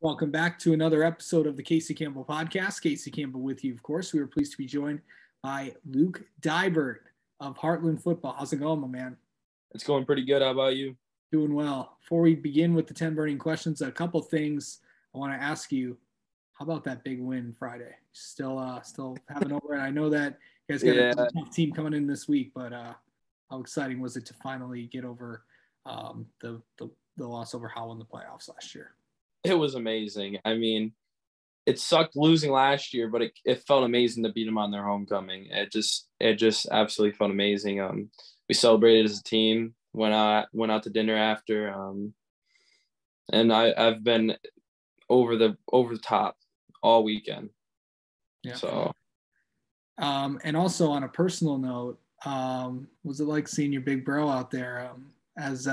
Welcome back to another episode of the Casey Campbell Podcast. Casey Campbell with you, of course. We are pleased to be joined by Luke Dibert of Hartland Football. How's it going, my man? It's going pretty good. How about you? Doing well. Before we begin with the 10 burning questions, a couple things I want to ask you. How about that big win Friday? Still having over it. I know that you guys got a tough team coming in this week, but how exciting was it to finally get over the loss over Howell in the playoffs last year? It was amazing. I mean, it sucked losing last year, but it felt amazing to beat them on their homecoming. It just absolutely felt amazing. We celebrated as a team. Went out to dinner after, and I've been over the top all weekend. Yeah. So, and also on a personal note, was it like seeing your big bro out there as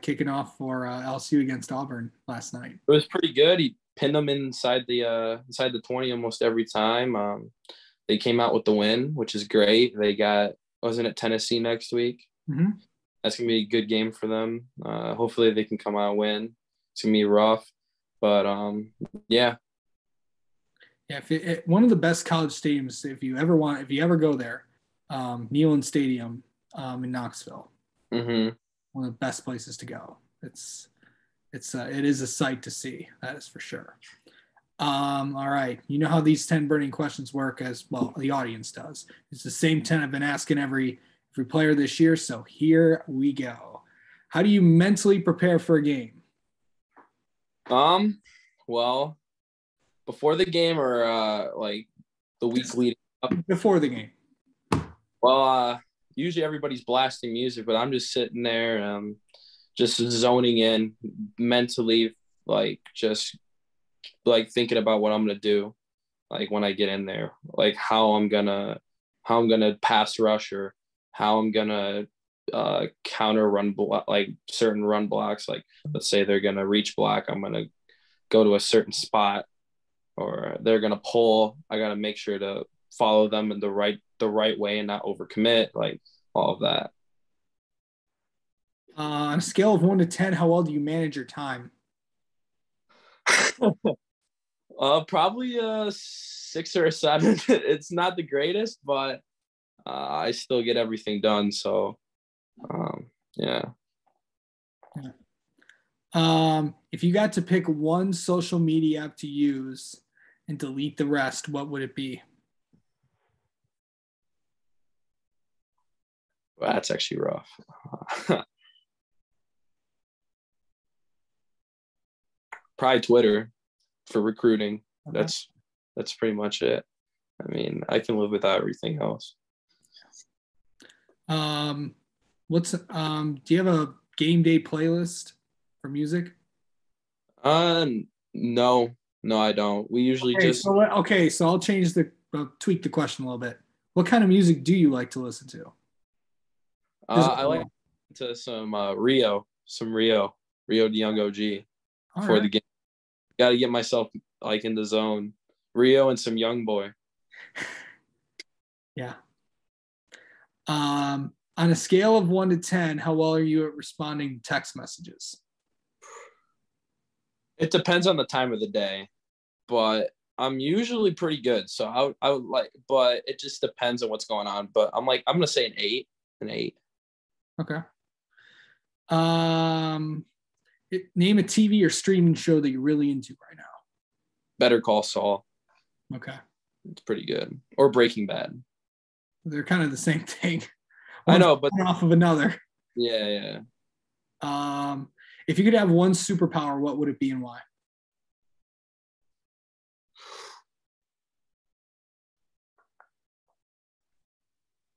kicking off for LSU against Auburn last night? It was pretty good. He pinned them inside the 20 almost every time. They came out with the win, which is great. They wasn't it Tennessee next week? Mm-hmm. That's gonna be a good game for them. Hopefully they can come out and win. It's gonna be rough, but yeah. Yeah, one of the best college stadiums if you ever go there, Neyland Stadium in Knoxville. Mm-hmm. One of the best places to go. It is a sight to see. That is for sure. All right. You know how these 10 burning questions work as well. The audience does. It's the same 10 I've been asking every player this year. So here we go. How do you mentally prepare for a game? Well, before the game or like the week leading up? Before the game. Well, usually everybody's blasting music, but I'm just sitting there, just zoning in mentally, just thinking about what I'm gonna do, when I get in there, how I'm gonna pass rush or how I'm gonna counter run block, certain run blocks. Let's say they're gonna reach block, I'm gonna go to a certain spot, or they're gonna pull. I gotta make sure to follow them in the right way and not overcommit. All of that. On a scale of 1 to 10, how well do you manage your time? Probably a 6 or a 7. It's not the greatest, but I still get everything done. So, yeah. If you got to pick one social media app to use and delete the rest, what would it be? Well, that's actually rough. Probably Twitter for recruiting. Okay. That's pretty much it. I mean, I can live without everything else. Do you have a game day playlist for music? No, I don't. We usually so I'll tweak the question a little bit. What kind of music do you like to listen to? I like to some Rio DeYoung OG before the game. Got to get myself in the zone. Rio and some Young Boy. Yeah. On a scale of 1 to 10, how well are you at responding to text messages? It depends on the time of the day, but I'm usually pretty good. So I would but it just depends on what's going on. But I'm going to say an 8. An 8. Okay. Name a TV or streaming show that you're really into right now. Better Call Saul. Okay. It's pretty good. Or Breaking Bad. They're kind of the same thing. I know, but one off of another. Yeah. If you could have one superpower, what would it be and why?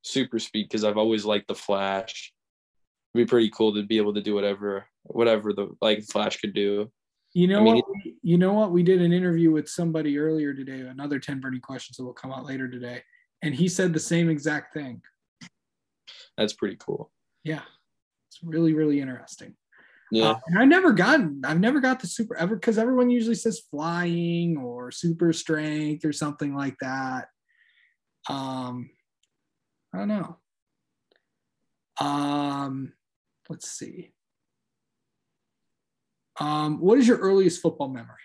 Super speed, because I've always liked the Flash. It'd be pretty cool to be able to do whatever the Flash could do. You know what? We did an interview with somebody earlier today, another 10 burning questions that will come out later today, and he said the same exact thing. That's pretty cool. Yeah, it's really, really interesting. Yeah, and I've never got the super ever, because everyone usually says flying or super strength or something like that. I don't know. Let's see. What is your earliest football memory?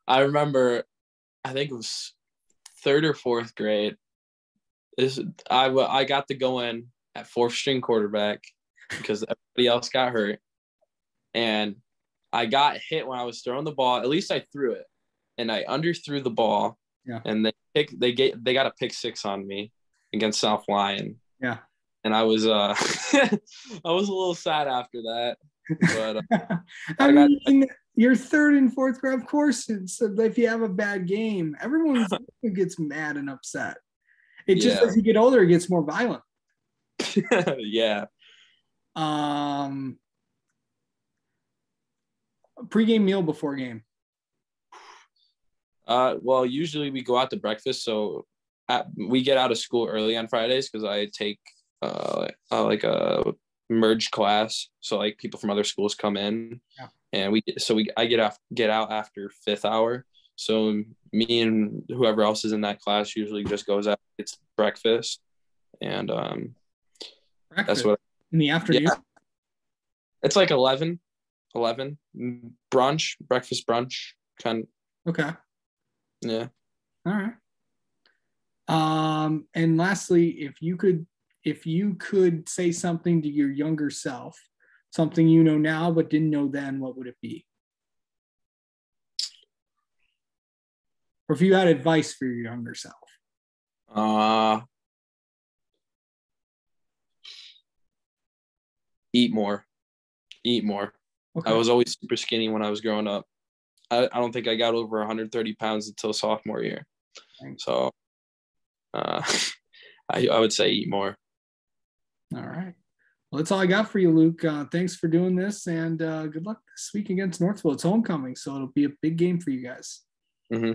I remember, I think it was 3rd or 4th grade. I got to go in at 4th string quarterback because everybody else got hurt, and I got hit when I was throwing the ball. At least I threw it, and I underthrew the ball. Yeah. And they got a pick 6 on me against South Lyon. Yeah. And I was I was a little sad after that. But I mean, you're 3rd and 4th grade, of course. If you have a bad game, everyone gets mad and upset. It just as you get older, it gets more violent. Yeah. Pregame meal before game. Well, usually we go out to breakfast, so we get out of school early on Fridays because I take like a merged class, so like people from other schools come in, and I get out after 5th hour. So me and whoever else is in that class usually just goes out, gets breakfast, and that's what in the afternoon. Yeah. It's like 11 brunch, breakfast brunch kind of. Okay. Yeah. All right. And lastly, if you could say something to your younger self, something you know now but didn't know then, what would it be? Or if you had advice for your younger self? Eat more. Okay. I was always super skinny when I was growing up. I don't think I got over 130 pounds until sophomore year. So I would say eat more. All right. Well, that's all I got for you, Luke. Thanks for doing this, and good luck this week against Northville. It's homecoming, so it'll be a big game for you guys. Mm-hmm.